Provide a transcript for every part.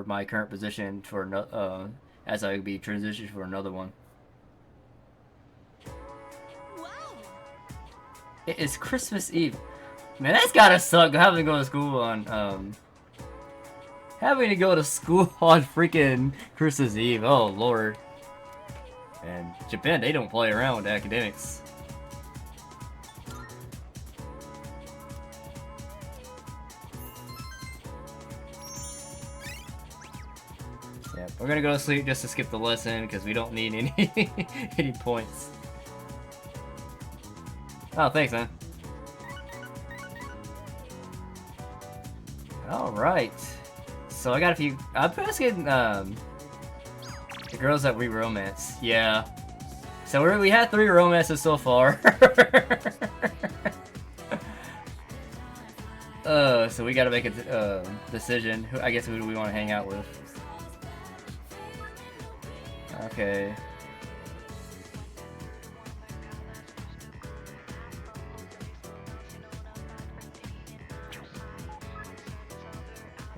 for my current position for as I be transitioned for another one. Wow. It is Christmas Eve. Man, that's gotta suck having to go to school on having to go to school on freaking Christmas Eve. Oh lord. And Japan, they don't play around with academics. Yeah, we're gonna go to sleep just to skip the lesson because we don't need any any points. Oh, thanks, man. All right. So I got a few. I'm asking the girls that we romance. Yeah. So we had 3 romances so far. So we gotta make a decision. I guess who do we want to hang out with? Okay.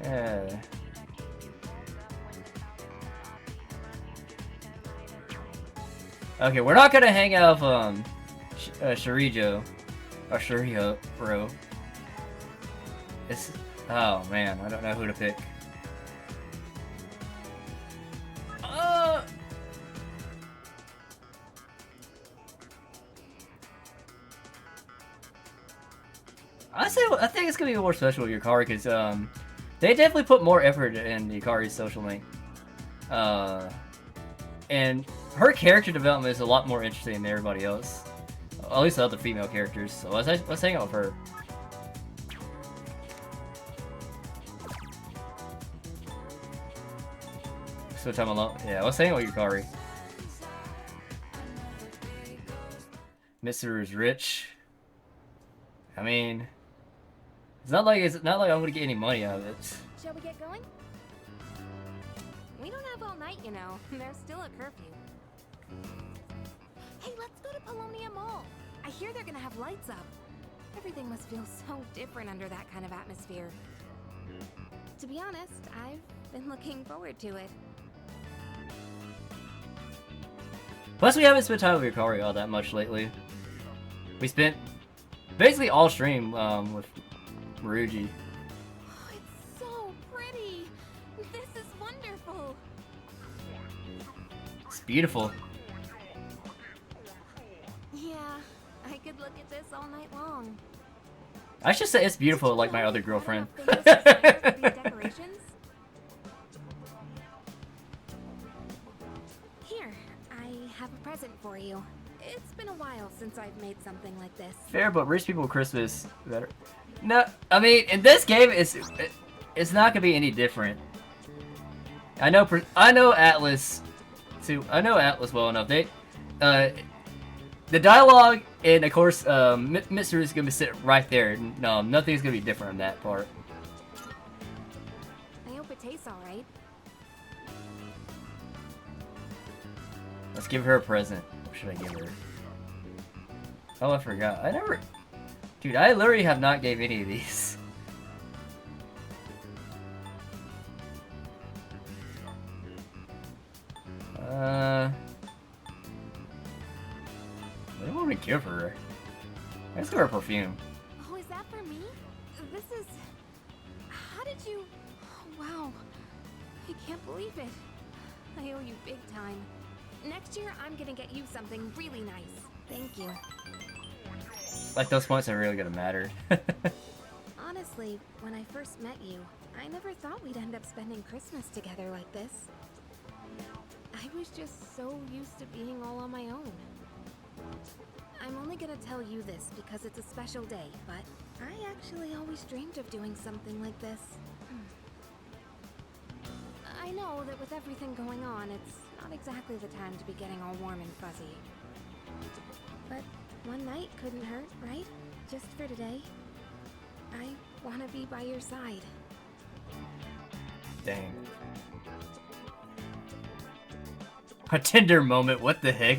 Yeah. Okay, we're not gonna hang out with Shirijo or Shiriho, bro. It's oh man, I don't know who to pick. I think it's gonna be more special with Yukari because they definitely put more effort in Yukari's social link. And her character development is a lot more interesting than everybody else. At least the other female characters. So let's hang out with her. So time alone. Yeah, let's hang out with Yukari. Mr. is rich. I mean, it's not like I'm gonna get any money out of it. Shall we get going? We don't have all night, you know. There's still a curfew. Hey, let's go to Polonia Mall. I hear they're gonna have lights up. Everything must feel so different under that kind of atmosphere. To be honest, I've been looking forward to it. Plus, we haven't spent time with Yukari all that much lately. We spent basically all stream with Maruji. Oh, it's so pretty. This is wonderful. It's beautiful. Yeah, I could look at this all night long. I should say it's beautiful like my other girlfriend. Decorations? Here, I have a present for you. It's been a while since I've made something like this. Fair, but rich people Christmas better. No, I mean in this game it's not gonna be any different. I know Atlas too. I know Atlas well enough. They, the dialogue and of course Mr. is gonna sit right there. No, nothing's gonna be different on that part. I hope it tastes all right. Let's give her a present. What should I give her? Oh, I forgot. Dude, I literally have not gave any of these. What do I want to give her? Let's give her a perfume. Oh, is that for me? This is... How did you... Oh, wow. I can't believe it. I owe you big time. Next year, I'm gonna get you something really nice. Thank you. Like, those points are really gonna matter. Honestly, when I first met you, I never thought we'd end up spending Christmas together like this. I was just so used to being all on my own. I'm only gonna tell you this because it's a special day, but I actually always dreamed of doing something like this. I know that with everything going on, it's not exactly the time to be getting all warm and fuzzy. But one night couldn't hurt, right? Just for today. I want to be by your side. Dang. A Tinder moment, what the heck?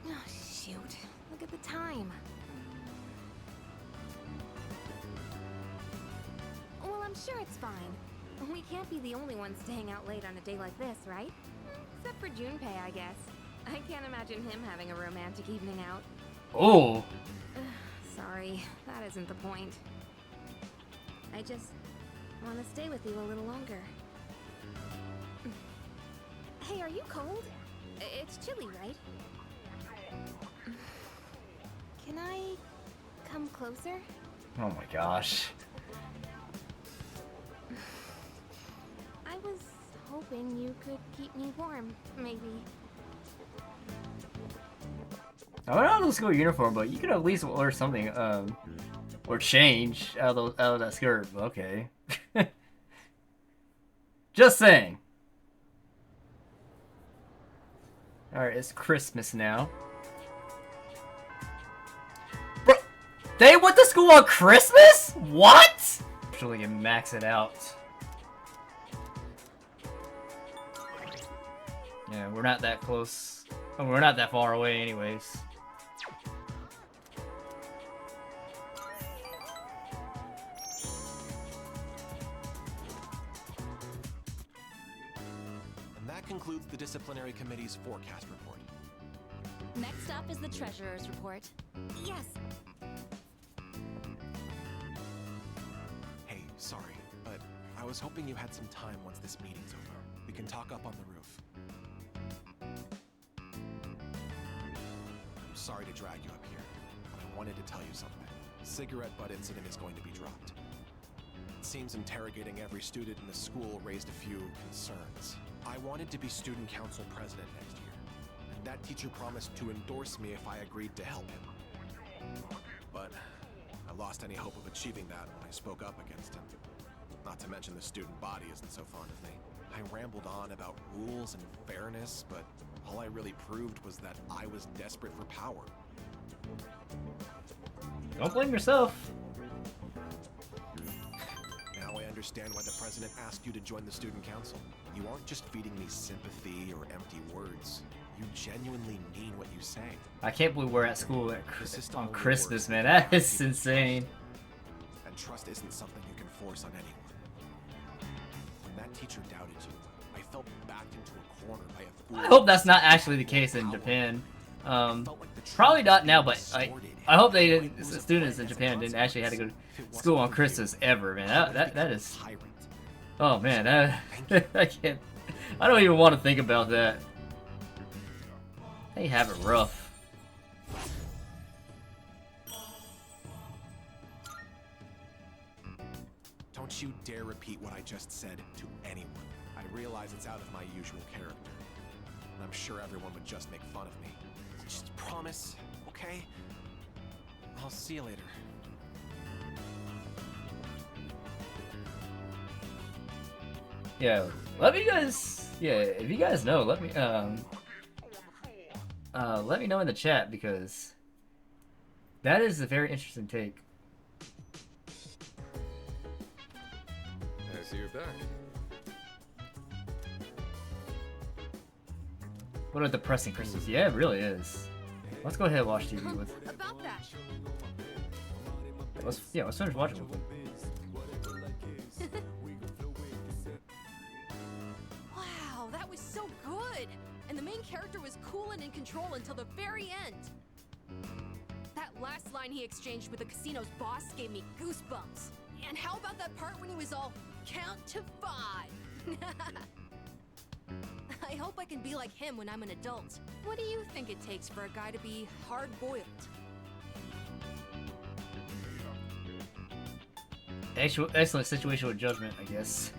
Oh, shoot. Look at the time. Sure, it's fine. We can't be the only ones staying out late on a day like this, right? Except for Junpei, I guess. I can't imagine him having a romantic evening out. Oh. Sorry, that isn't the point. I just want to stay with you a little longer. Hey, are you cold? It's chilly, right? Can I come closer? Oh my gosh. I was hoping you could keep me warm, maybe. I'm not in the school uniform, but you could at least wear something, or change out of that skirt. Okay. Just saying. Alright, it's Christmas now. Bro, they went to school on Christmas? What? Actually, max it out. Yeah, we're not that close. Oh, we're not that far away anyways. That concludes the disciplinary committee's forecast report. Next up is the treasurer's report. Yes. Hey, sorry, but I was hoping you had some time once this meeting's over. We can talk up on the roof. I'm sorry to drag you up here, but I wanted to tell you something. Cigarette butt incident is going to be dropped. It seems interrogating every student in the school raised a few concerns. I wanted to be student council president next year, and that teacher promised to endorse me if I agreed to help him. But I lost any hope of achieving that when I spoke up against him. Not to mention the student body isn't so fond of me. I rambled on about rules and fairness, but all I really proved was that I was desperate for power. Don't blame yourself. Now I understand why the president asked you to join the student council. You aren't just feeding me sympathy or empty words. You genuinely mean what you say. I can't believe we're at school on Christmas, man. That is insane. And trust isn't something you can force on anyone. When that teacher doubted you, I felt backed into a corner by a fool. I hope that's not actually the case in Japan. Probably not now, but I hope the students in Japan didn't actually have to go to school on Christmas ever, man. That is. Oh man, I can't. I don't even want to think about that. They have it rough. Don't you dare repeat what I just said to anyone. I realize it's out of my usual character, and I'm sure everyone would just make fun of me. Just promise, okay? I'll see you later. Yeah, let me guys. Yeah, if you guys know, let me know in the chat because that is a very interesting take. I see you're back. What a depressing Christmas. Yeah, it really is. Let's go ahead and watch TV with. About that. Let's finish watching with them. Wow, that was so good! And the main character was cool and in control until the very end. That last line he exchanged with the casino's boss gave me goosebumps. And how about that part when he was all, count to 5? I hope I can be like him when I'm an adult. What do you think it takes for a guy to be hard-boiled? Excellent situational judgment, I guess.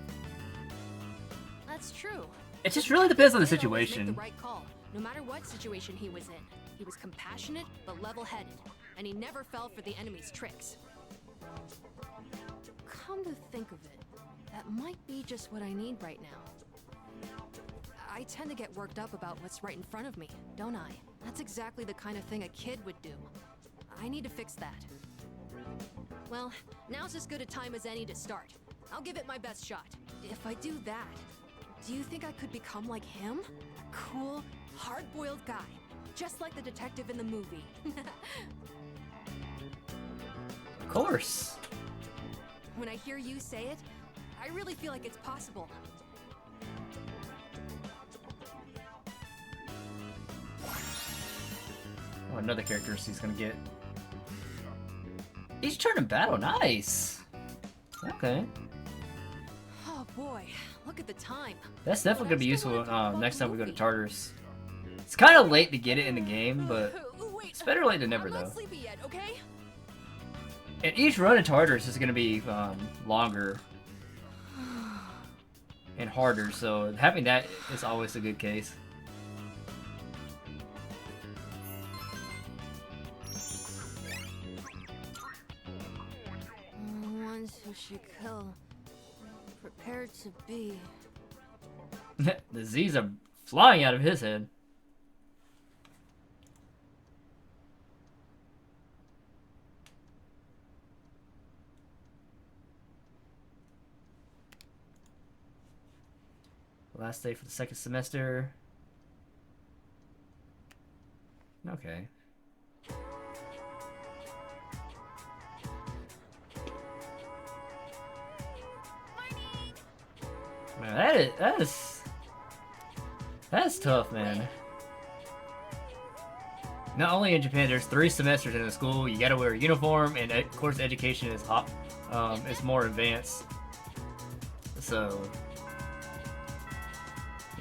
That's true. It just really depends on the He always made situation. the right call, no matter what situation he was in. He was compassionate but level-headed, and he never fell for the enemy's tricks. Come to think of it, that might be just what I need right now. I tend to get worked up about what's right in front of me, don't I? That's exactly the kind of thing a kid would do. I need to fix that. Well, now's as good a time as any to start. I'll give it my best shot. If I do that, do you think I could become like him? A cool, hard-boiled guy, just like the detective in the movie. Of course. When I hear you say it, I really feel like it's possible. Oh, another character he's gonna get. Each turn in battle, nice. Okay, Oh boy, look at the time. that's definitely gonna be useful next time we go to Tartarus. It's kind of late to get it in the game, but Wait, it's better late than never, I'm though. not sleepy yet, okay? And each run in Tartarus is gonna be longer and harder, so having that is always a good case. Ones who should kill, prepared to be. The Z's are flying out of his head. Last day for the second semester. Okay. Man, that's tough, man. Not only in Japan, there's 3 semesters in the school. You gotta wear a uniform, and of course, education is it's more advanced. So,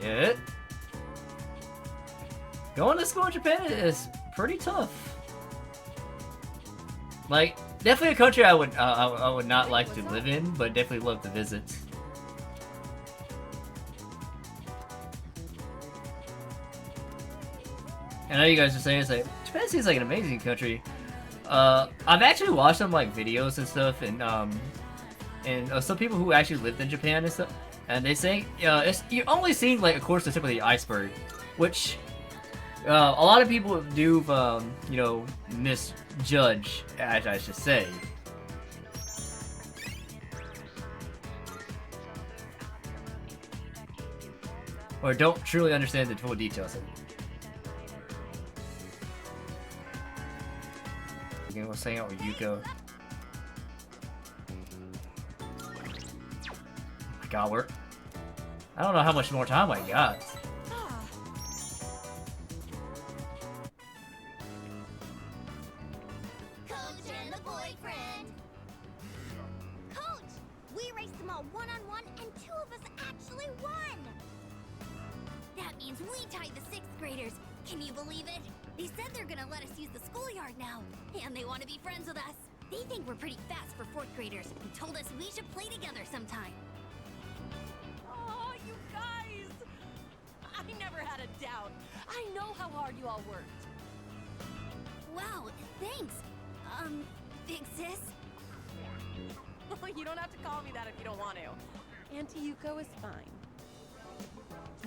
yeah, going to school in Japan is pretty tough. Like, definitely a country I would not like to live in, but definitely love to visit. I know you guys are saying it's like Japan seems like an amazing country. I've actually watched some like videos and stuff, and some people who actually lived in Japan and stuff, and they say you're only seeing like of course the tip of the iceberg, which a lot of people do misjudge, as I should say. Or don't truly understand the full details of it. Again, we'll hang out with Yuko. Oh my god, I don't know how much more time I got. Coach and the boyfriend. Coach, we raced them all one-on-one, and 2 of us actually won. That means we tied the 6th graders. Can you believe it? They said they're gonna let us use the schoolyard now, and they want to be friends with us. They think we're pretty fast for 4th graders, and told us we should play together sometime. Oh, you guys! I never had a doubt. I know how hard you all worked. Wow, thanks. Big sis. You don't have to call me that if you don't want to. Auntie Yuko is fine.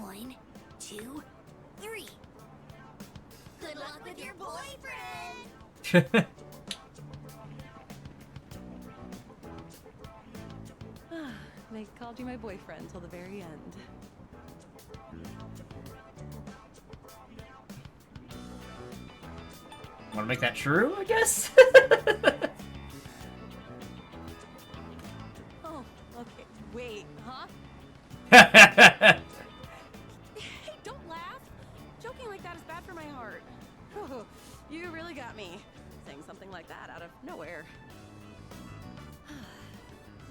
1, 2, 3. Good luck with your boyfriend. They called you my boyfriend till the very end. Want to make that true, I guess? Oh, okay. Wait, huh? Yeah, Hey, don't laugh. Joking like that is bad for my heart. Oh, you really got me saying something like that out of nowhere.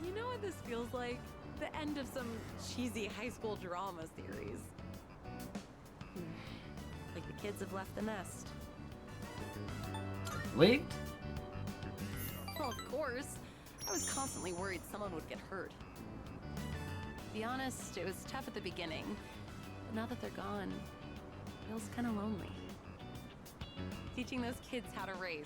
You know what this feels like? The end of some cheesy high school drama series. Like the kids have left the nest. leaked? Well, of course. I was constantly worried someone would get hurt. To be honest, it was tough at the beginning. But now that they're gone, it feels kind of lonely. Teaching those kids how to race,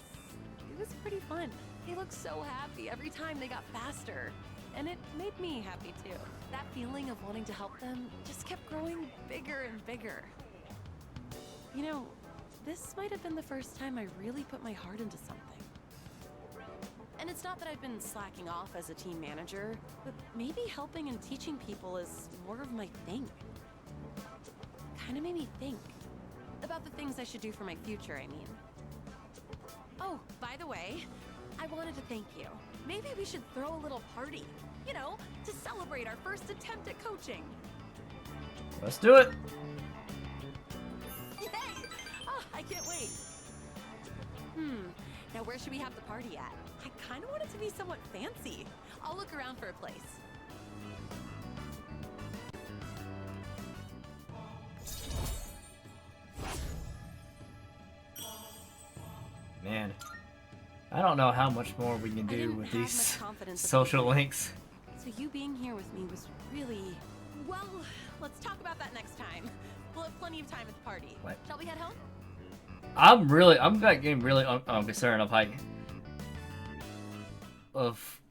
it was pretty fun. They looked so happy every time they got faster. And it made me happy too. That feeling of wanting to help them just kept growing bigger and bigger. You know, this might have been the first time I really put my heart into something. And it's not that I've been slacking off as a team manager, but maybe helping and teaching people is more of my thing. Kinda made me think about the things I should do for my future, I mean. Oh, by the way, I wanted to thank you. Maybe we should throw a little party. You know, to celebrate our first attempt at coaching. Let's do it. Yay! Oh, I can't wait. Now where should we have the party at? I kind of want it to be somewhat fancy. I'll look around for a place. Man, I don't know how much more we can do with these social links. So you being here with me was really... Well, let's talk about that next time. We'll have plenty of time at the party. What? Shall we head home? I'm like getting really concerned of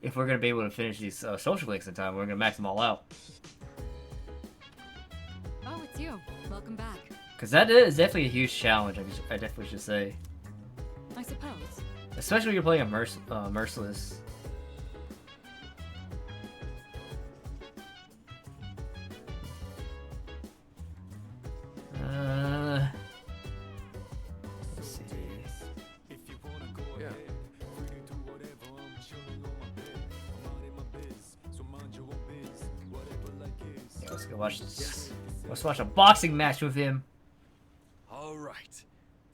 if we're gonna be able to finish these social links in time. We're gonna max them all out. Oh, it's you. Welcome back. Cause that is definitely a huge challenge. I definitely should say, I suppose. especially when you're playing a Merciless. Let's see. Yeah. Yeah, let's go watch this. Let's watch a boxing match with him. All right.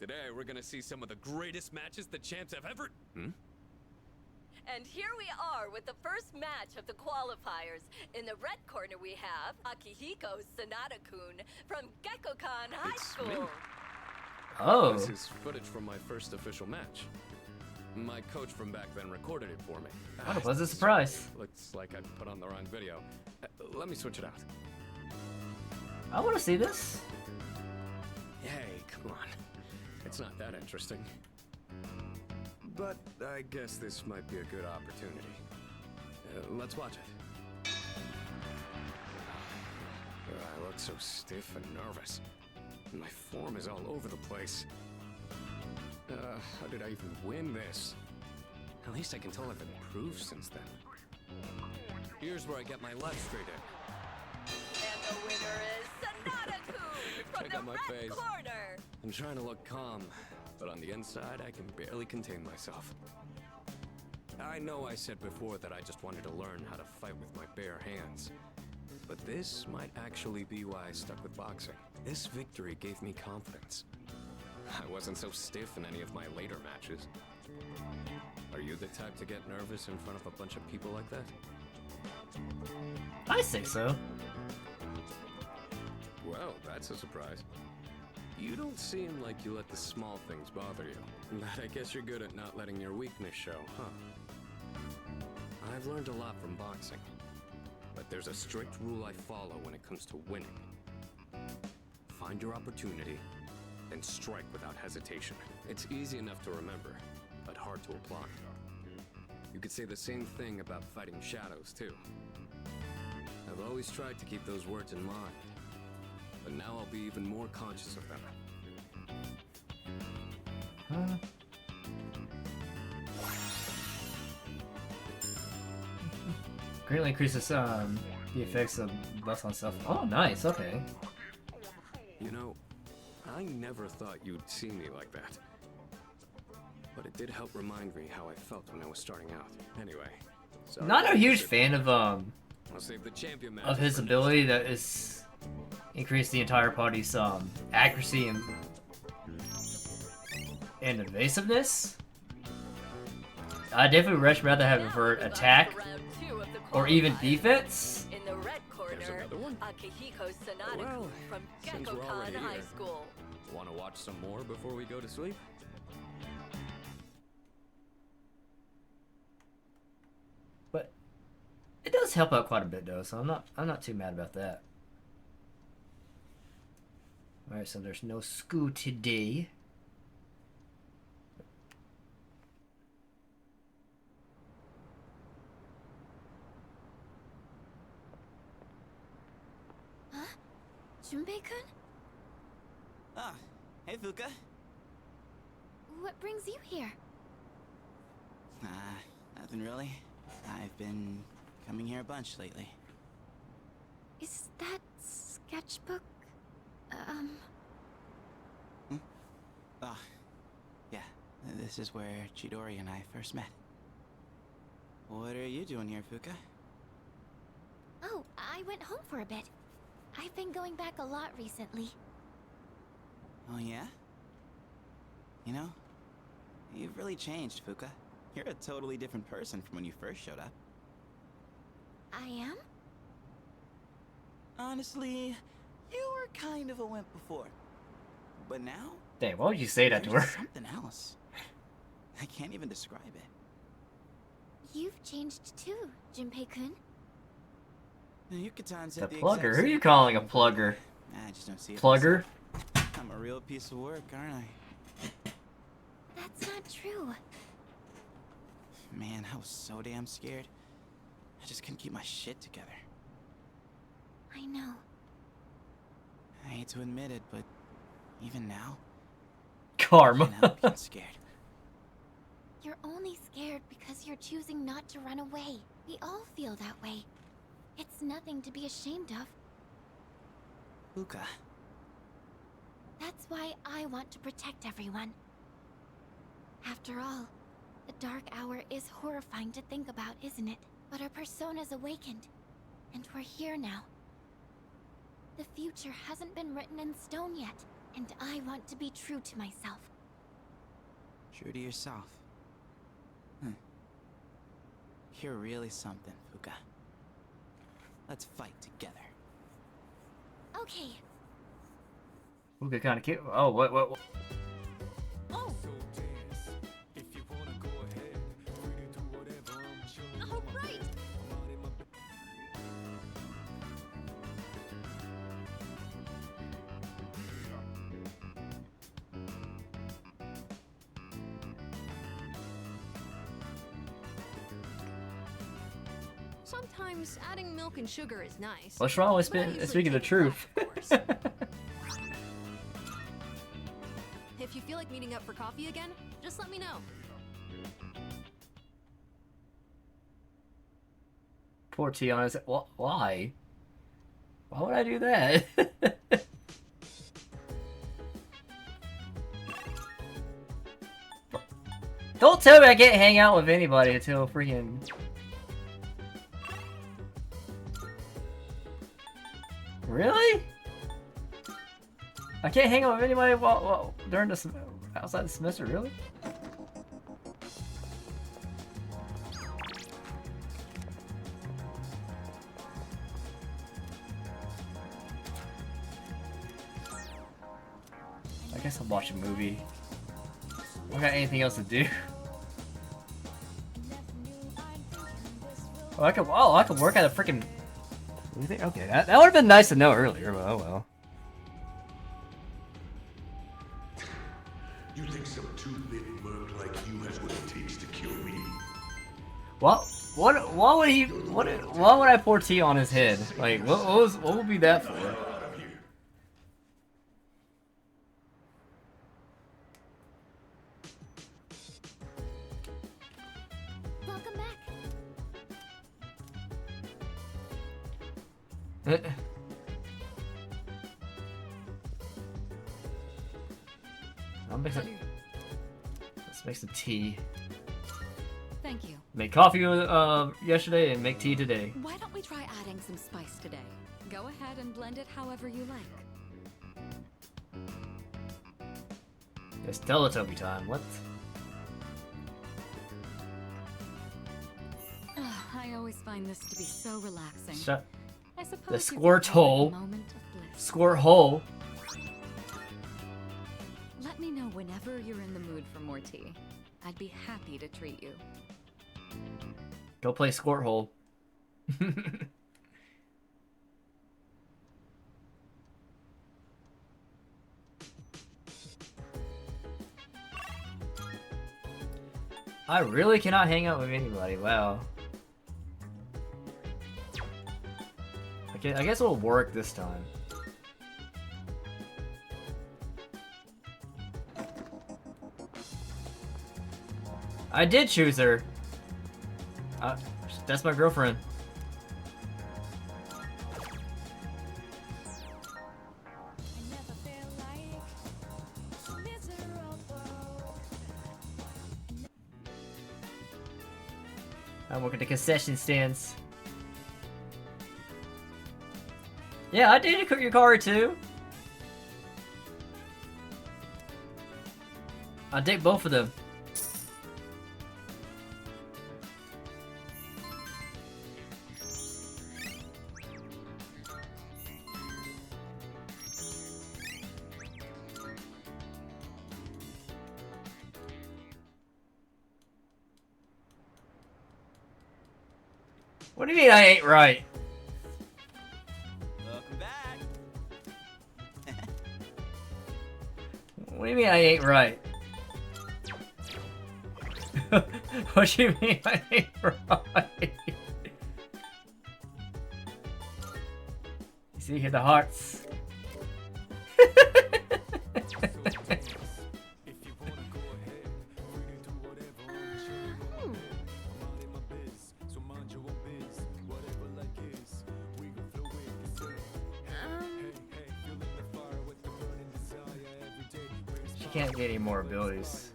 Today we're gonna see some of the greatest matches the champs have ever. And here we are with the first match of the qualifiers. In the red corner we have Akihiko Sanada-kun from Gekkokan High It's me. School. Oh, This is footage from my first official match. My coach from back then recorded it for me. what a pleasant surprise. Looks like I put on the wrong video. Let me switch it out. I want to see this. Hey, come on. It's not that interesting. But I guess this might be a good opportunity. Let's watch it. I look so stiff and nervous. My form is all over the place. How did I even win this? At least I can tell I've improved since then. Here's where I get my left straight in. And the winner is Sanada-kun from Check the out my red face. corner. I'm trying to look calm, but on the inside, I can barely contain myself. I know I said before that I just wanted to learn how to fight with my bare hands. But this might actually be why I stuck with boxing. This victory gave me confidence. I wasn't so stiff in any of my later matches. Are you the type to get nervous in front of a bunch of people like that? I think so. Well, that's a surprise. You don't seem like you let the small things bother you. But I guess you're good at not letting your weakness show, huh? I've learned a lot from boxing. But there's a strict rule I follow when it comes to winning. Find your opportunity, and strike without hesitation. It's easy enough to remember, but hard to apply. You could say the same thing about fighting shadows, too. I've always tried to keep those words in mind, but now I'll be even more conscious of them. Huh? Greatly increases the effects of buffs on stuff. Oh, nice. Okay. You know, I never thought you'd see me like that. But it did help remind me how I felt when I was starting out. Anyway. sorry Not a to huge sit- fan of I'll save the champion match his for next ability that is increase the entire party's accuracy and evasiveness. I definitely would much rather have Now revert move on to attack round 2 of the or even qualifiers. defense. In the red corner, another one. Akihiko Sanada-kun Well, from since we're Gekkokan already High here. School. Want to watch some more before we go to sleep? But it does help out quite a bit though, so I'm not too mad about that. Alright, so there's no school today. Junpei-kun? Ah, hey Fuka. What brings you here? Nothing really. I've been coming here a bunch lately. Is that sketchbook? Ah, yeah. This is where Chidori and I first met. What are you doing here, Fuka? Oh, I went home for a bit. I've been going back a lot recently. Oh, yeah? You know, you've really changed, Fuka. You're a totally different person from when you first showed up. I am? Honestly, you were kind of a wimp before. But now, Damn, why would you say that to you're her? something else. I can't even describe it. You've changed too, Junpei-kun. Yuka-tan The said the plugger? exact Who are you same calling a thing, but plugger? I just don't see it. Plugger? myself. I'm a real piece of work, aren't I? That's not true. Man, I was so damn scared. I just couldn't keep my shit together. I know. I hate to admit it, but even now, I Karma. can't help being scared. You're only scared because you're choosing not to run away. We all feel that way. It's nothing to be ashamed of. Fuka, That's why I want to protect everyone. After all, the dark hour is horrifying to think about, isn't it? But our persona's awakened, and we're here now. The future hasn't been written in stone yet, and I want to be true to myself. true to yourself. You're really something, Fuka. Let's fight together. Okay. Ooh, kind of cute. Oh, what? Oh! Oh, right! Sometimes adding milk and sugar is nice. What's wrong with but I usually speaking the take it truth? flat, of course. If you feel like meeting up for coffee again, just let me know. Poor T on his. Why? Why would I do that? Don't tell me I can't hang out with anybody until freaking. Really? I can't hang out with anybody during the outside the semester, really? I guess I'll watch a movie. I don't got anything else to do. Oh, I could work at a freaking. Okay, that would have been nice to know earlier, but oh well. You think some two-bit merc like you has what it takes to kill me? Why would I pour tea on his head? Like, what would be that for? Out of here. Welcome back. Let's make some tea. Thank you. Make coffee yesterday and make tea today. Why don't we try adding some spice today? Go ahead and blend it however you like. It's Teletubby time. What? I always find this to be so relaxing. Shut. I suppose The you squirt could call it a hole. moment of bliss. Squirt hole. Let me know whenever you're in the mood for more tea. I'd be happy to treat you. Go play squirt hole. I really cannot hang out with anybody. Wow. Okay, I guess it'll work this time. I did choose her. That's my girlfriend. I work at the concession stands. Yeah, I did your car too. I did both of them. What do you mean I ain't right? Welcome back. What do you mean I ain't right? What do you mean I ain't right? You see here the hearts. She can't get any more abilities.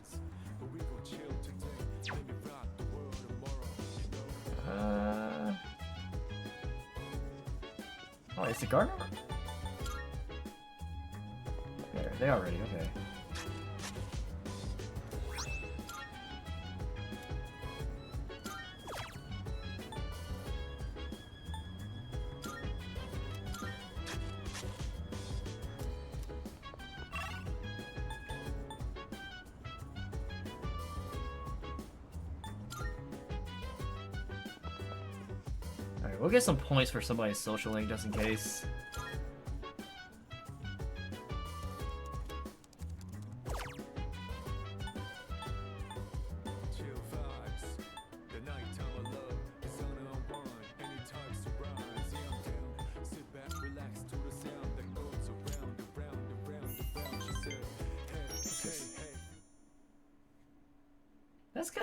Oh, it's the gardener? There, they already, okay. Alright, we'll get some points for somebody's social link just in case.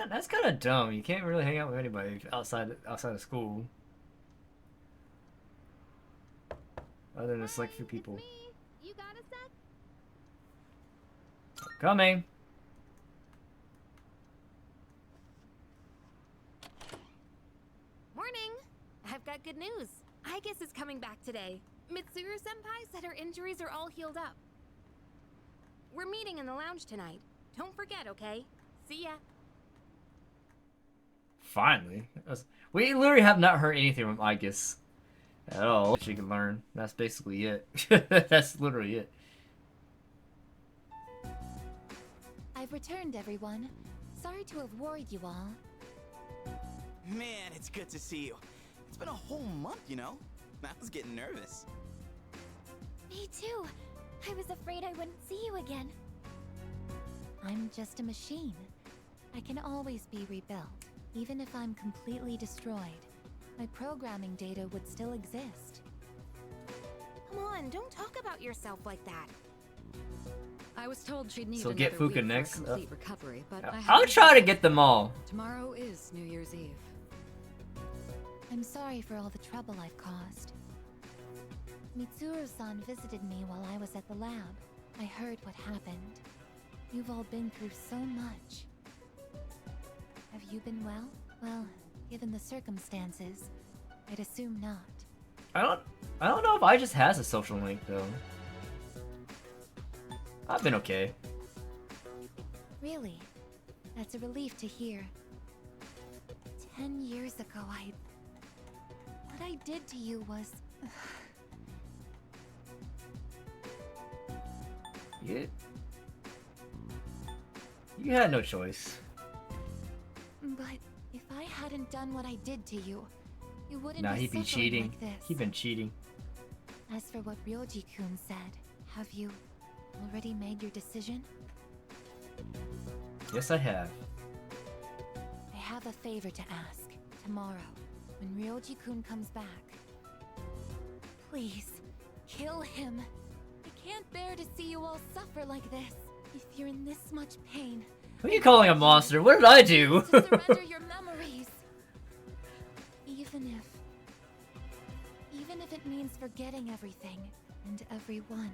That's kind of dumb. You can't really hang out with anybody outside of school. Other than a select few people. You got a sec? Coming. Morning. I've got good news. Aigis is coming back today. Mitsuru-senpai said her injuries are all healed up. We're meeting in the lounge tonight. Don't forget, okay? See ya. Finally. We literally have not heard anything from Aigis at all. She can learn. That's basically it. That's literally it. I've returned, everyone. Sorry to have worried you all. Man, it's good to see you. It's been a whole month, you know? I was getting nervous. Me too. I was afraid I wouldn't see you again. I'm just a machine. I can always be rebuilt. Even if I'm completely destroyed, my programming data would still exist. Come on, don't talk about yourself like that. I was told she'd need So another get week Fuka for a next. complete recovery, but I I'll haven't- try to get them all. Tomorrow is New Year's Eve. I'm sorry for all the trouble I've caused. Mitsuru-san visited me while I was at the lab. I heard what happened. You've all been through so much. Have you been well? Well, given the circumstances, I'd assume not. I don't know if I just has a social link though. I've been okay. Really? That's a relief to hear. 10 years ago, what I did to you was... You had no choice. But if I hadn't done what I did to you, you wouldn't Nah, be he'd be suffering cheating. like this. He'd been cheating. As for what Ryoji-kun said, have you already made your decision? Yes, I have. I have a favor to ask. Tomorrow, when Ryoji-kun comes back, please, kill him. I can't bear to see you all suffer like this. If you're in this much pain... Who are you calling a monster? What did I do? to surrender your memories. Even if it means forgetting everything and everyone.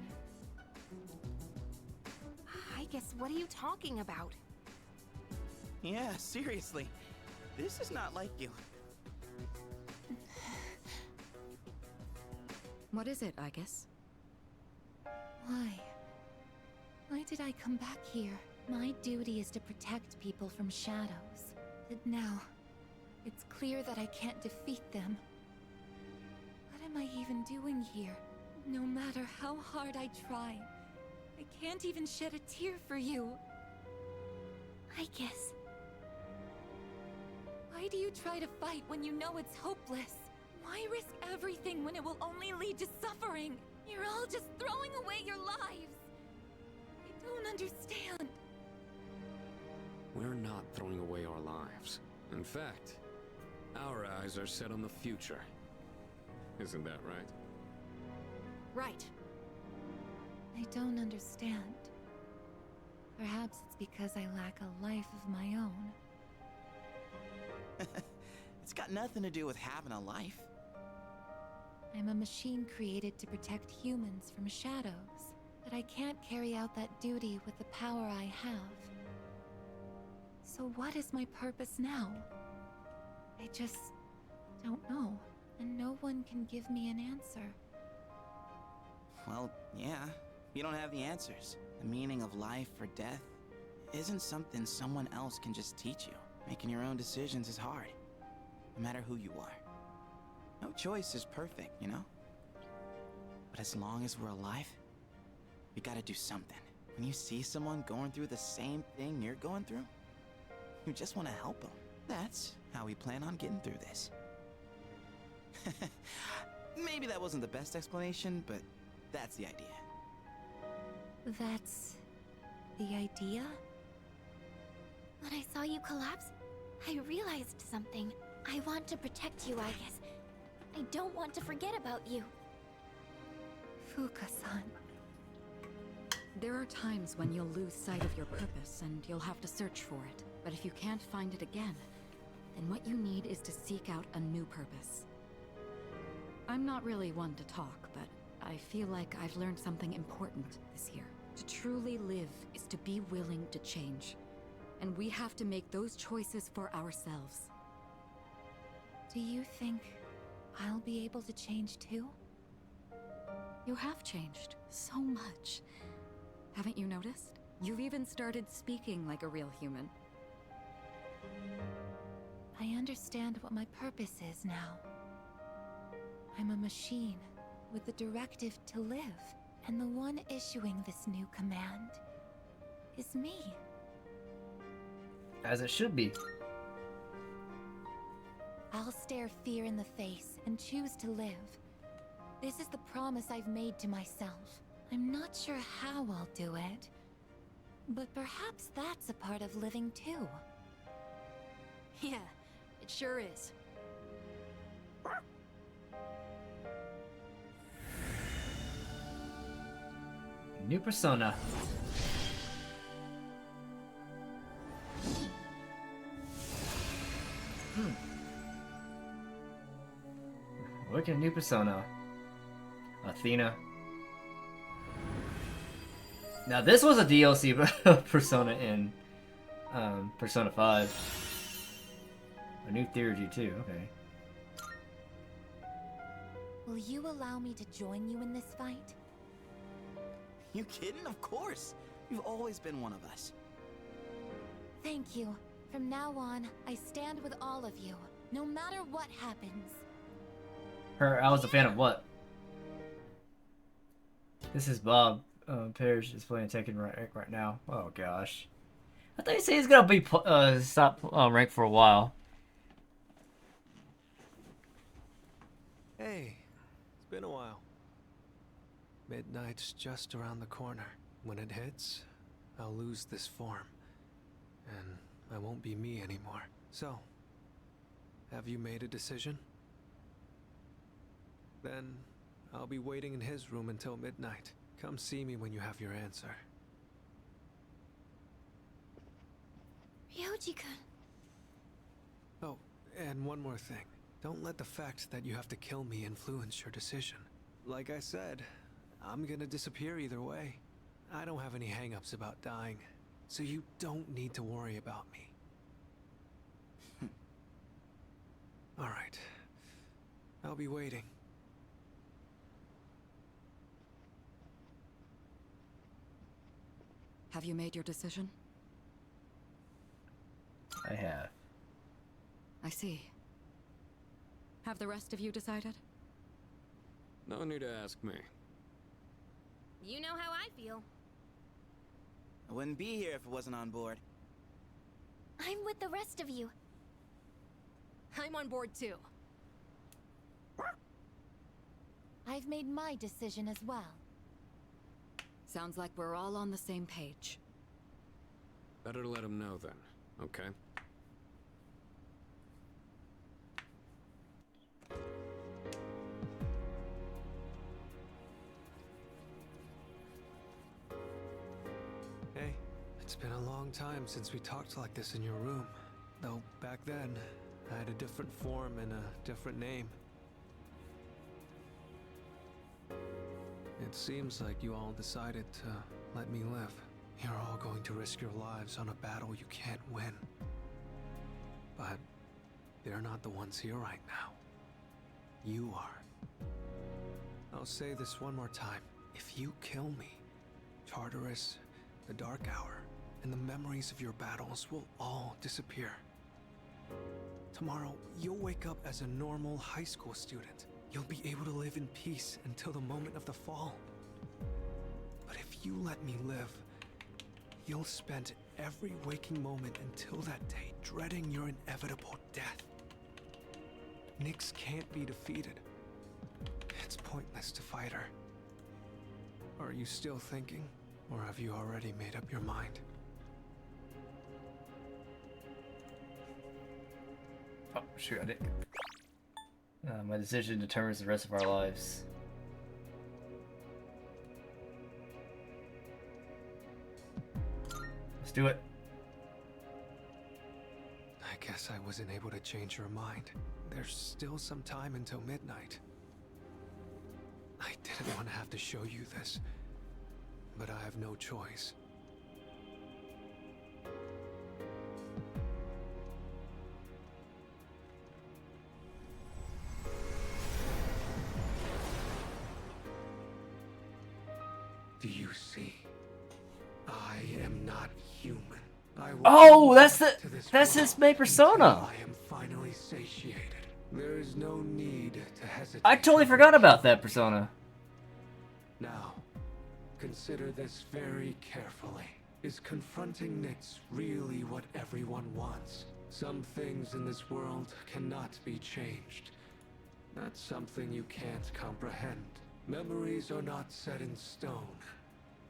I guess, what are you talking about? Yeah, seriously. This is not like you. What is it, I guess? Why? Why did I come back here? My duty is to protect people from shadows. But now, it's clear that I can't defeat them. What am I even doing here? No matter how hard I try, I can't even shed a tear for you. I guess. Why do you try to fight when you know it's hopeless? Why risk everything when it will only lead to suffering? You're all just throwing away your lives. I don't understand. We're not throwing away our lives. In fact, our eyes are set on the future. Isn't that right? Right. I don't understand. Perhaps it's because I lack a life of my own. It's got nothing to do with having a life. I'm a machine created to protect humans from shadows, but I can't carry out that duty with the power I have. So what is my purpose now? I just don't know, and no one can give me an answer. Well, yeah, you don't have the answers. The meaning of life or death isn't something someone else can just teach you. Making your own decisions is hard, no matter who you are. No choice is perfect, you know? But as long as we're alive, we gotta do something. When you see someone going through the same thing you're going through, you just want to help them. That's how we plan on getting through this. Maybe that wasn't the best explanation, but that's the idea. That's the idea? When I saw you collapse, I realized something. I want to protect you, I guess. I don't want to forget about you. Fuka-san. There are times when you'll lose sight of your purpose and you'll have to search for it. But if you can't find it again, then what you need is to seek out a new purpose. I'm not really one to talk, but I feel like I've learned something important this year. To truly live is to be willing to change. And we have to make those choices for ourselves. Do you think I'll be able to change too? You have changed so much. Haven't you noticed? You've even started speaking like a real human. I understand what my purpose is now. I'm a machine with the directive to live, and the one issuing this new command is me. As it should be. I'll stare fear in the face and choose to live. This is the promise I've made to myself. I'm not sure how I'll do it, but perhaps that's a part of living too. Yeah, it sure is. New persona. Look at new persona. Athena. Now this was a DLC persona in Persona 5. A new theurgy too, okay. Will you allow me to join you in this fight? You kidding? Of course! You've always been one of us. Thank you. From now on, I stand with all of you, no matter what happens. I was a fan of what? This is Bob. Parrish is playing Tekken right now. Oh gosh. I thought you said he's gonna be stop ranked for a while. Hey, it's been a while. Midnight's just around the corner. When it hits, I'll lose this form. And I won't be me anymore. So, have you made a decision? Then, I'll be waiting in his room until midnight. Come see me when you have your answer. Ryoji-kun. Oh, and one more thing. Don't let the fact that you have to kill me influence your decision. Like I said, I'm gonna disappear either way. I don't have any hang-ups about dying, so you don't need to worry about me. Alright. I'll be waiting. Have you made your decision? I have. I see. Have the rest of you decided? No need to ask me. You know how I feel. I wouldn't be here if it wasn't on board. I'm with the rest of you. I'm on board too. I've made my decision as well. Sounds like we're all on the same page. Better let him know then, okay? Hey, it's been a long time since we talked like this in your room. Though back then, I had a different form and a different name. It seems like you all decided to let me live. You're all going to risk your lives on a battle you can't win. But they're not the ones here right now. You are. I'll say this one more time. If you kill me, Tartarus, the Dark Hour, and the memories of your battles will all disappear. Tomorrow, you'll wake up as a normal high school student. You'll be able to live in peace until the moment of the fall. But if you let me live, you'll spend every waking moment until that day dreading your inevitable death. Nyx can't be defeated. It's pointless to fight her. Are you still thinking, or have you already made up your mind? Oh, shoot, I didn't. My decision determines the rest of our lives. Let's do it. I guess I wasn't able to change your mind. There's still some time until midnight. I didn't want to have to show you this, but I have no choice. Do you see? I am not human. Oh, that's his main persona. I am finally satiated. There is no need to hesitate. I totally forgot about that persona. Now, consider this very carefully. Is confronting Nyx really what everyone wants? Some things in this world cannot be changed. That's something you can't comprehend. Memories are not set in stone.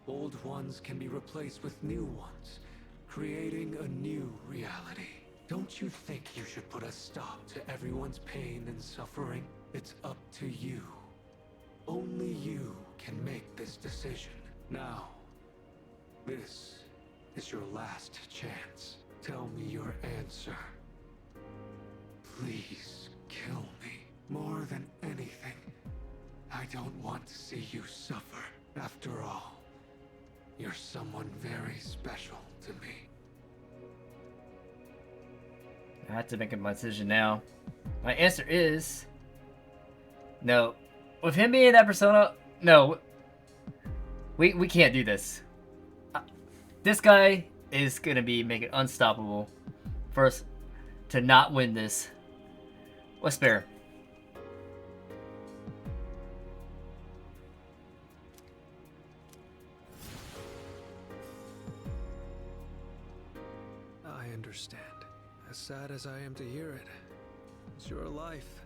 Old ones can be replaced with new ones, creating a new reality. Don't you think you should put a stop to everyone's pain and suffering? It's up to you. Only you can make this decision. Now, this is your last chance. Tell me your answer. Please kill me. More than anything, I don't want to see you suffer. After all, you're someone very special to me. I have to make my decision now. My answer is no. With him being that persona, no. We can't do this. This guy is gonna be make it unstoppable for us to not win this. What's fair? I understand. As sad as I am to hear it, it's your life.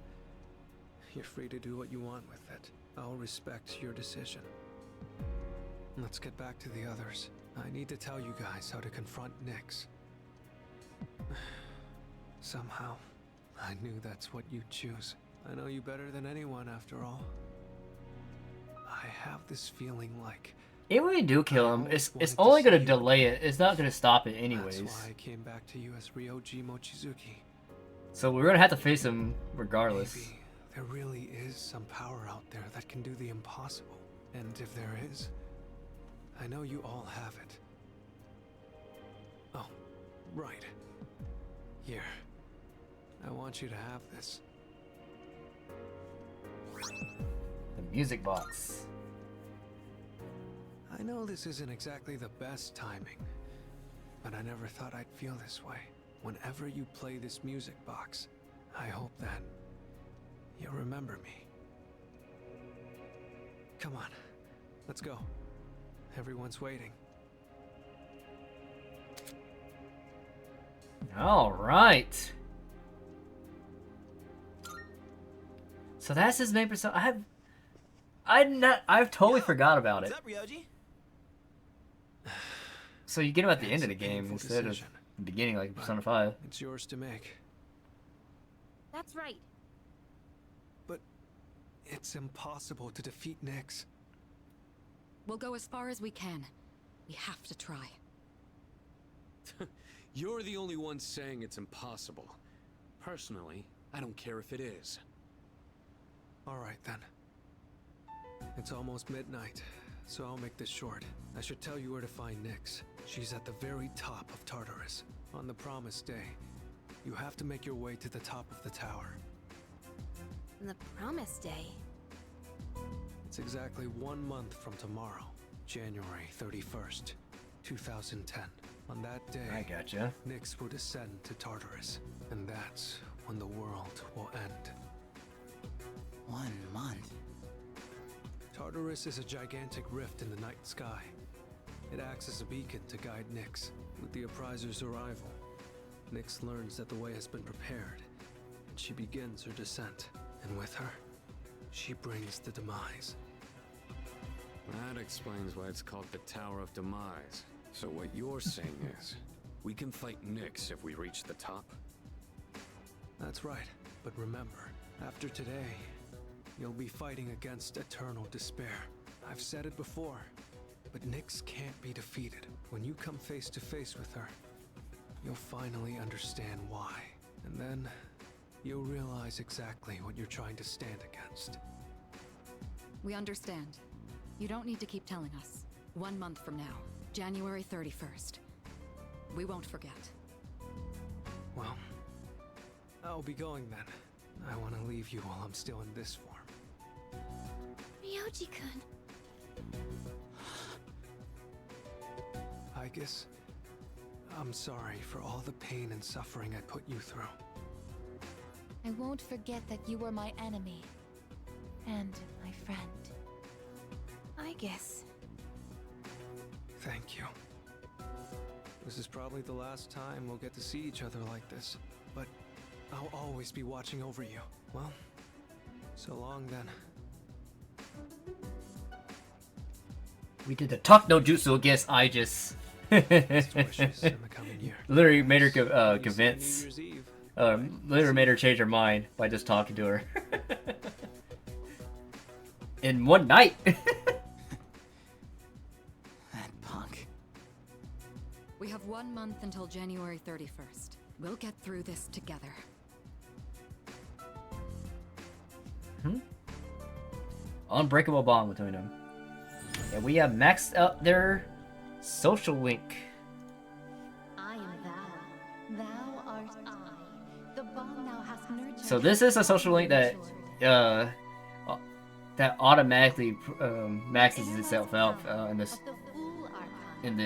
You're free to do what you want with it. I'll respect your decision. Let's get back to the others. I need to tell you guys how to confront Nyx. Somehow, I knew that's what you'd choose. I know you better than anyone, after all. I have this feeling like... Even when we do kill him, it's only gonna delay it. It's not gonna stop it anyways. That's why I came back to you as Ryoji Mochizuki. So we're gonna have to face him regardless. Maybe there really is some power out there that can do the impossible. And if there is, I know you all have it. Oh, right. Here. I want you to have this. The music box. I know this isn't exactly the best timing, but I never thought I'd feel this way. Whenever you play this music box, I hope that you'll remember me. Come on, let's go. Everyone's waiting. All right. So that's his main persona. I've totally forgot about it. What's up, Ryoji? So you get him at the end It's of the a game painful instead of decision, the beginning, like but Persona 5. It's yours to make. That's right. But it's impossible to defeat Nyx. We'll go as far as we can. We have to try. You're the only one saying it's impossible. Personally, I don't care if it is. All right, then. It's almost midnight, so I'll make this short. I should tell you where to find Nyx. She's at the very top of Tartarus, on the promised day. You have to make your way to the top of the tower. The promised day. It's exactly 1 month from tomorrow, January 31st, 2010. On that day, I gotcha. Nyx will descend to Tartarus, and that's when the world will end. 1 month. Tartarus is a gigantic rift in the night sky. It acts as a beacon to guide Nyx. With the Appriser's arrival, Nyx learns that the way has been prepared, and she begins her descent. And with her, she brings the demise. That explains why it's called the Tower of Demise. So what you're saying is, we can fight Nyx if we reach the top? That's right, but remember, after today, you'll be fighting against eternal despair. I've said it before, but Nyx can't be defeated. When you come face to face with her, you'll finally understand why. And then, you'll realize exactly what you're trying to stand against. We understand. You don't need to keep telling us. 1 month from now, January 31st. We won't forget. Well, I'll be going then. I want to leave you while I'm still in this form. Ryoji-kun. I guess I'm sorry for all the pain and suffering I put you through. I won't forget that you were my enemy. And my friend. I guess. Thank you. This is probably the last time we'll get to see each other like this, but I'll always be watching over you. Well, so long then. We did the talk no jutsu against Aegis. Best wishes in the coming year. Literally made her See you New convince. Year's Eve. Literally made her change her mind by just talking to her. In one night. That punk. We have 1 month until January 31st. We'll get through this together. Unbreakable bond between them. And we have maxed out their social link. I am thou. Thou art I. The bond thou hast nurtured. So this is a social link that that automatically maxes itself out in this in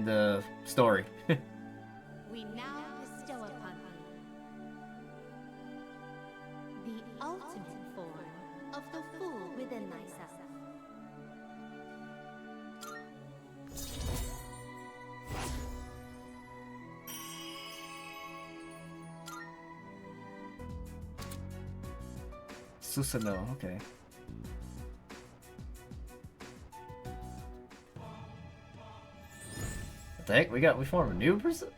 the story. We now bestow upon thee the ultimate form of the fool within thyself. Susanoo, okay. What the heck? We formed a new person?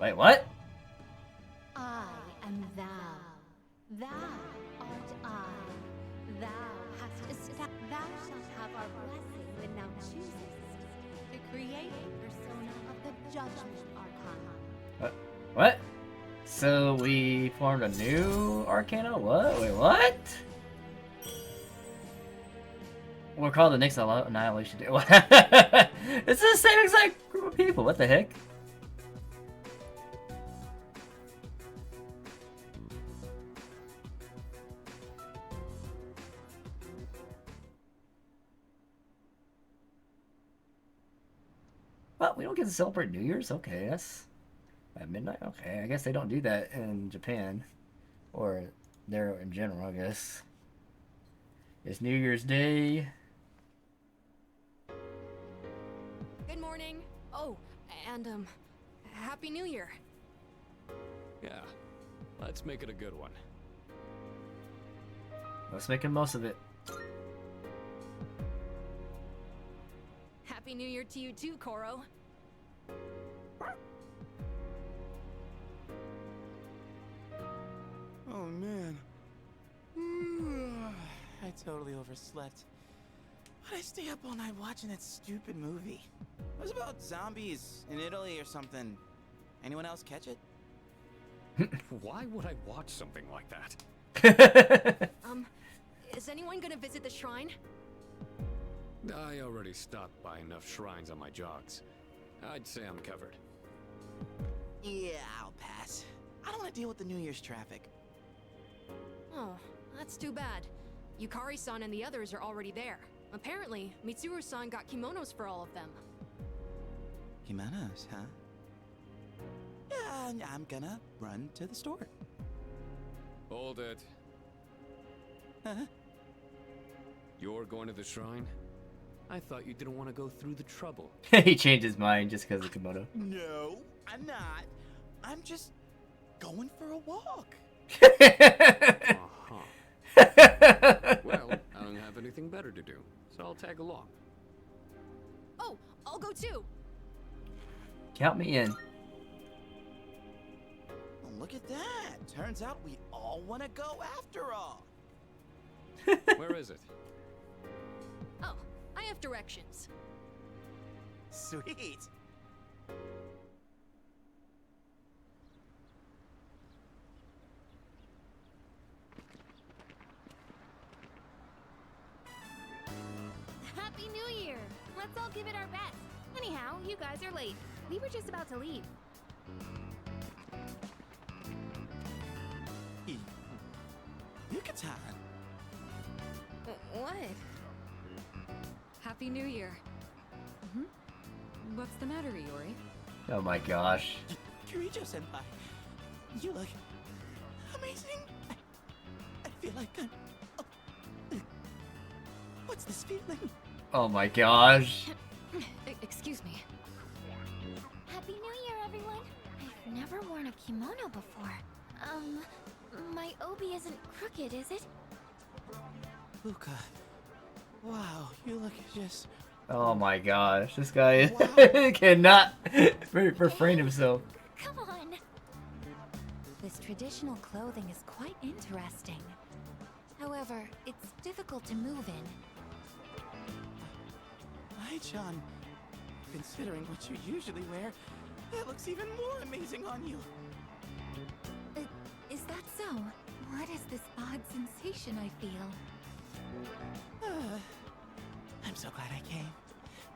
Wait, what? I am thou. Thou art I. Thou hast established. Thou shalt have our blessing when thou choosest to create the persona of the Judgment Arcana. What? So we formed a new Arcana? What? Wait, what? We're called the Nyx Annihilation Day. It's the same exact group of people. What the heck? But we don't get to celebrate New Year's? Okay, that's at midnight? Okay, I guess they don't do that in Japan. Or there in general, I guess. It's New Year's Day. Good morning. Oh, and Happy New Year. Yeah, let's make it a good one. Let's make the most of it. Happy New Year to you too, Koro. Oh man. I totally overslept. Why'd I stay up all night watching that stupid movie? It was about zombies in Italy or something. Anyone else catch it? Why would I watch something like that? Is anyone gonna visit the shrine? I already stopped by enough shrines on my jogs. I'd say I'm covered. Yeah, I'll pass. I don't want to deal with the New Year's traffic. Oh, that's too bad. Yukari-san and the others are already there. Apparently, Mitsuru-san got kimonos for all of them. Kimonos, huh? Yeah, I'm gonna run to the store. Hold it. Huh? You're going to the shrine? I thought you didn't want to go through the trouble. He changed his mind just because of kimono. No, I'm not. I'm just going for a walk. Uh-huh. Well, I don't have anything better to do, so I'll tag along. Oh, I'll go too. Count me in. Well, look at that. Turns out we all want to go after all. Where is it? Oh, I have directions. Sweet. Happy New Year! Let's all give it our best. Anyhow, you guys are late. We were just about to leave. Yucatan. What? Happy New Year. What's the matter, Iori? Oh my gosh. Kirijo-senpai, you look amazing. I feel like I'm... What's this feeling? Oh my gosh. Excuse me. Happy New Year, everyone! I've never worn a kimono before. My obi isn't crooked, is it? Luca, wow, you look just... Oh my gosh. This guy Wow. cannot refrain himself. Come on! This traditional clothing is quite interesting. However, it's difficult to move in. Ai-chan, considering what you usually wear, that looks even more amazing on you. Is that so? What is this odd sensation I feel? I'm so glad I came.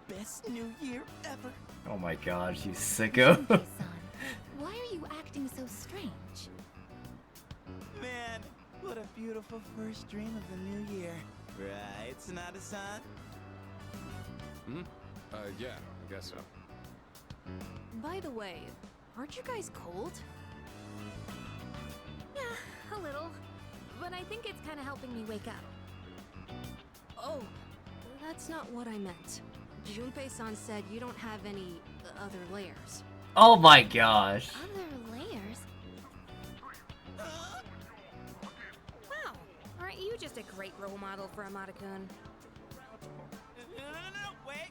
Best New Year ever. Oh my gosh, you sicko. Junpei-san, why are you acting so strange? Man, what a beautiful first dream of the new year. Right, Sonata-san? Yeah, I guess so. By the way, aren't you guys cold? Yeah, a little. But I think it's kind of helping me wake up. Oh, that's not what I meant. Junpei-san said you don't have any other layers. Oh my gosh. Other layers? Wow, aren't you just a great role model for Amada-kun? No, wait.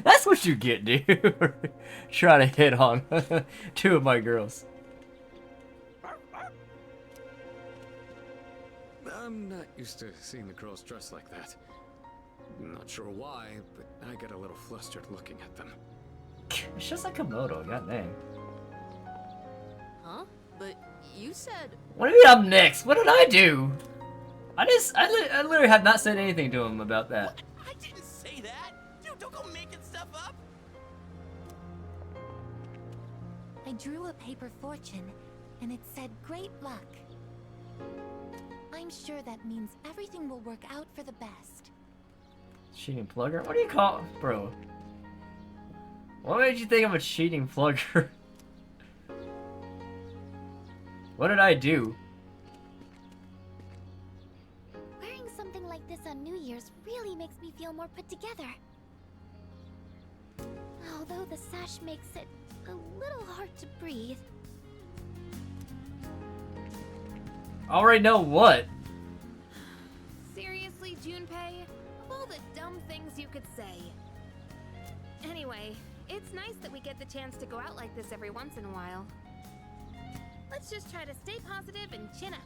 That's what you get, dude. Trying to hit on two of my girls. I'm not used to seeing the girls dressed like that. Not sure why, but I get a little flustered looking at them. It's just like Komodo, goddamn. Huh? But you said... What do you mean I'm next? What did I do? I literally have not said anything to him about that. What? I didn't say that. Dude, don't go making stuff up. I drew a paper fortune, and it said great luck. I'm sure that means everything will work out for the best. Cheating plugger? What do you call... Bro. What made you think I'm a cheating plugger? What did I do? Wearing something like this on New Year's really makes me feel more put together. Although the sash makes it a little hard to breathe. Already know what? Seriously, Junpei? Of all the dumb things you could say. Anyway, it's nice that we get the chance to go out like this every once in a while. Let's just try to stay positive and chin up.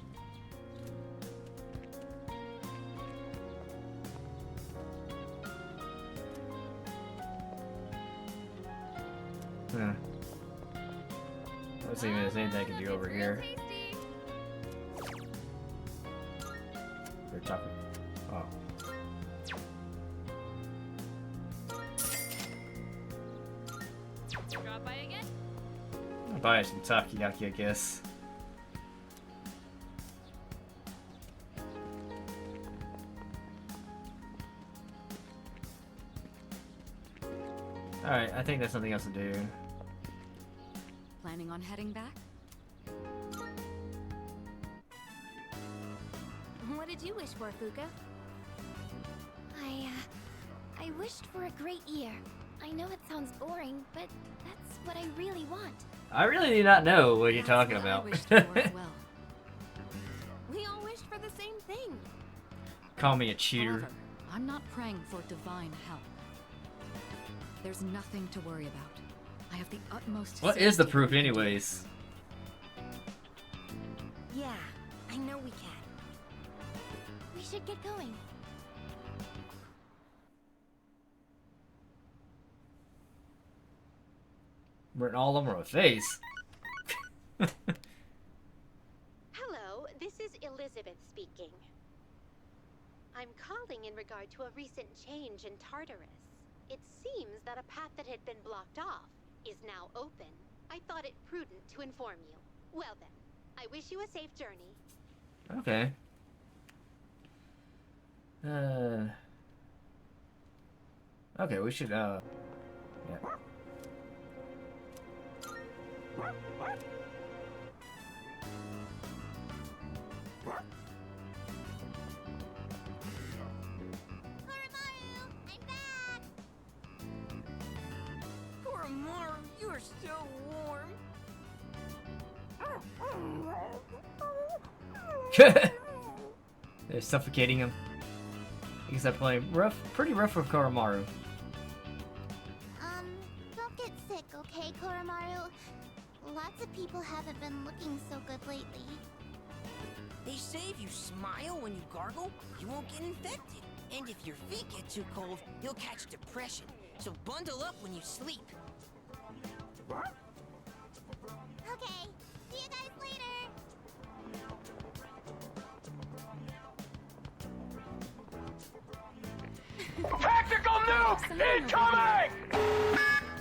Let's see if there's anything I can do over here. They're talking. Oh. Drop by again? I'll buy some takoyaki, I guess. Alright, I think there's something else to do. Planning on heading back? What did you wish for, Fuka? I wished for a great year. I know it sounds boring, but that's what I really want. I really do not know what you're talking That's about. what I wished for as well. We all wished for the same thing. Call me a cheater. However, I'm not praying for divine help. There's nothing to worry about. I have the utmost. What is the safety. proof anyways? Yeah, I know we can. We should get going. Written all over my face. Hello, this is Elizabeth speaking. I'm calling in regard to a recent change in Tartarus. It seems that a path that had been blocked off is now open. I thought it prudent to inform you. Well then, I wish you a safe journey. Okay. Okay, we should, yeah. Koromaru, you're so warm. They're suffocating him. Because I'm playing rough, pretty rough with Koromaru. Don't get sick, okay, Koromaru? Lots of people haven't been looking so good lately. They say if you smile when you gargle, you won't get infected. And if your feet get too cold, you'll catch depression. So bundle up when you sleep. Okay, see you guys later! Tactical nuke incoming!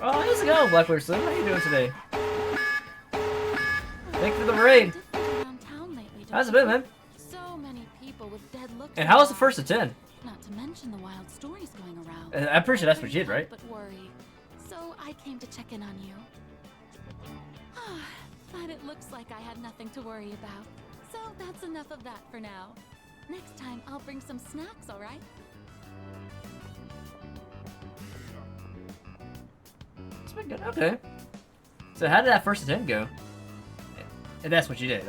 Oh, how's it going, Blackbird Slim? How you doing today? Thanks for the raid. How's it been, man? So many people with dead looks. And how was the first of 10? Not to mention the wild stories going around. I'm pretty sure that's what you did, right? But worry. So I came to check in on you. But it looks like I had nothing to worry about. So that's enough of that for now. Next time I'll bring some snacks, all right? It's been good. Okay. So how did that first of 10 go? And that's what you did.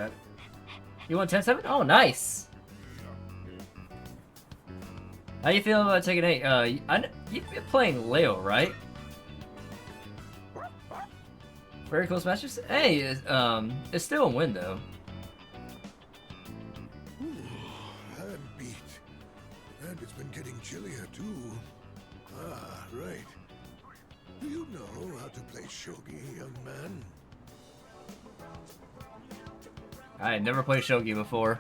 You won 10-7? Oh, nice. How you feeling about taking 8? You've been playing Leo, right? Very close matches. Hey, it's still a win though. And beat. And it's been getting chillier too. Ah, right. Do you know how to play shogi, young man? I had never played shogi before.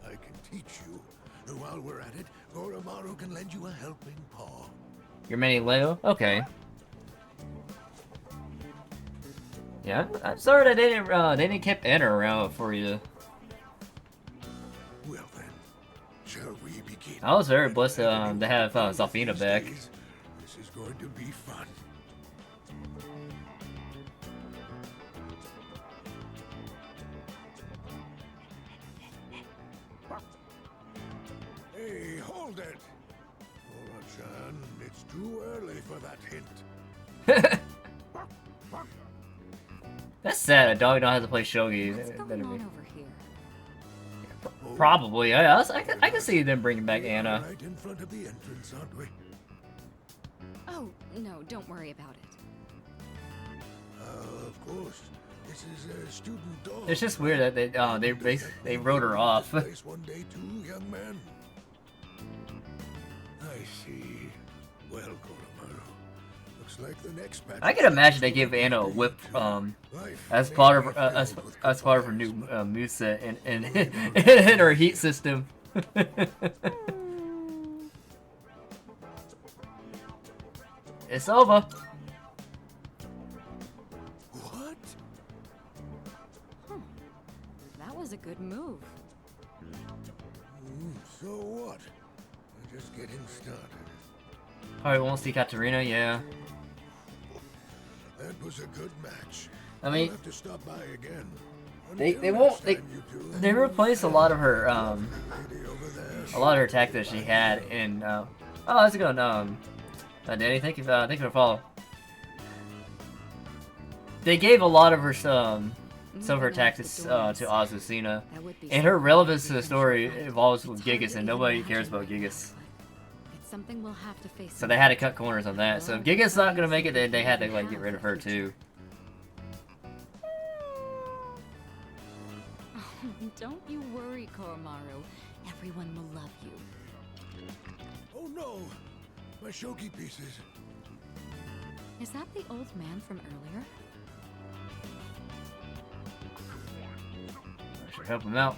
I can teach you. And while we're at it, Oromaru can lend you a helping paw. You're manning Leo? Okay. Yeah, I'm sorry that they didn't keep Enter around for you. Well, Shall we begin? I was very blessed to have Zalfina back. This is going to be fun. Hey, hold it! Chan, it's too early for that hint. That's sad. A dog don't have to play shogi. What's going on over here? Probably. I can see them bringing back Anna. Right in front of the entrance, aren't we? Oh, no, don't worry about it. Of course. This is a student dog. It's just weird that they wrote her off. Place one day too, young man. I see. Well, Koromaru. Looks like the next batch. I can imagine they give Anna a whip as part of as part of her new moveset in her heat system. It's over. What? That was a good move. So what? We're just getting started. Probably won't see Katarina, yeah. That was a good match. I mean, I'll have to stop by again. they won't they replaced a lot of her tactics she had in oh, how's it going? Danny, thank you for the follow. They gave a lot of her some of her tactics to Azucena, and her relevance to the story evolves with Gigas, and nobody cares about Gigas. It's something we'll have to face. So they had to cut corners on that. So if Giga's not gonna make it, then they had to like get rid of her too. Don't you worry, Koromaru. Everyone will love you. Oh no! My shogi pieces. Is that the old man from earlier? I should help him out.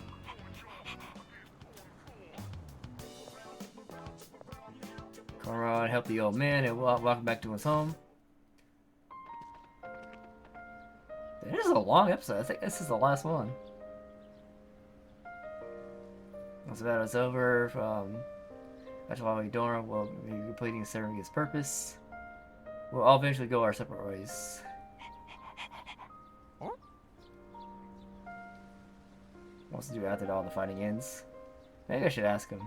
Conrad, help the old man and welcome back to his home. This is a long episode. I think this is the last one. Once the battle is over, that's why Dora will be completing serving its purpose. We'll all eventually go our separate ways. What's to do after all the fighting ends? Maybe I should ask him.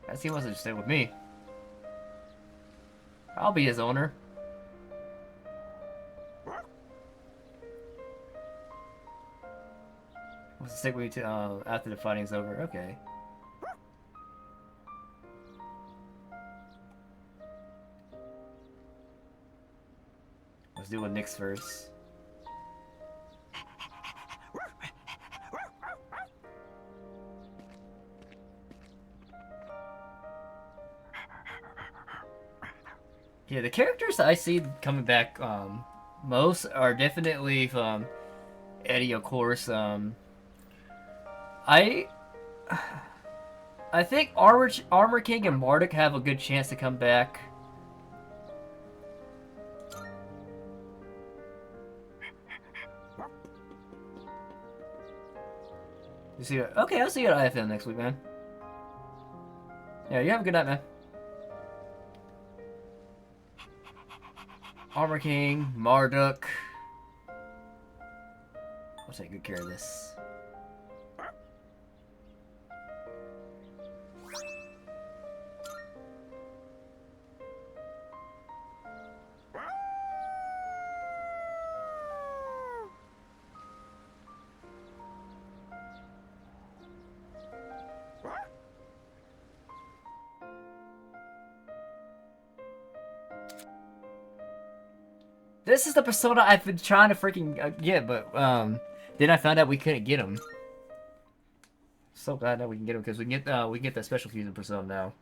I guess he wants to stay with me. I'll be his owner. Wants to stick with me to, after the fighting's over. Okay. Let's deal with Nyx first. Yeah, the characters I see coming back most are definitely Eddie, of course. I think Armor King and Marduk have a good chance to come back. You see? Okay, I'll see you at IFM next week, man. Yeah, you have a good night, man. Armor King, Marduk. I'll take good care of this. This is the persona I've been trying to freaking get, but then I found out we couldn't get him. So glad that we can get him because we can get that special fusion persona now.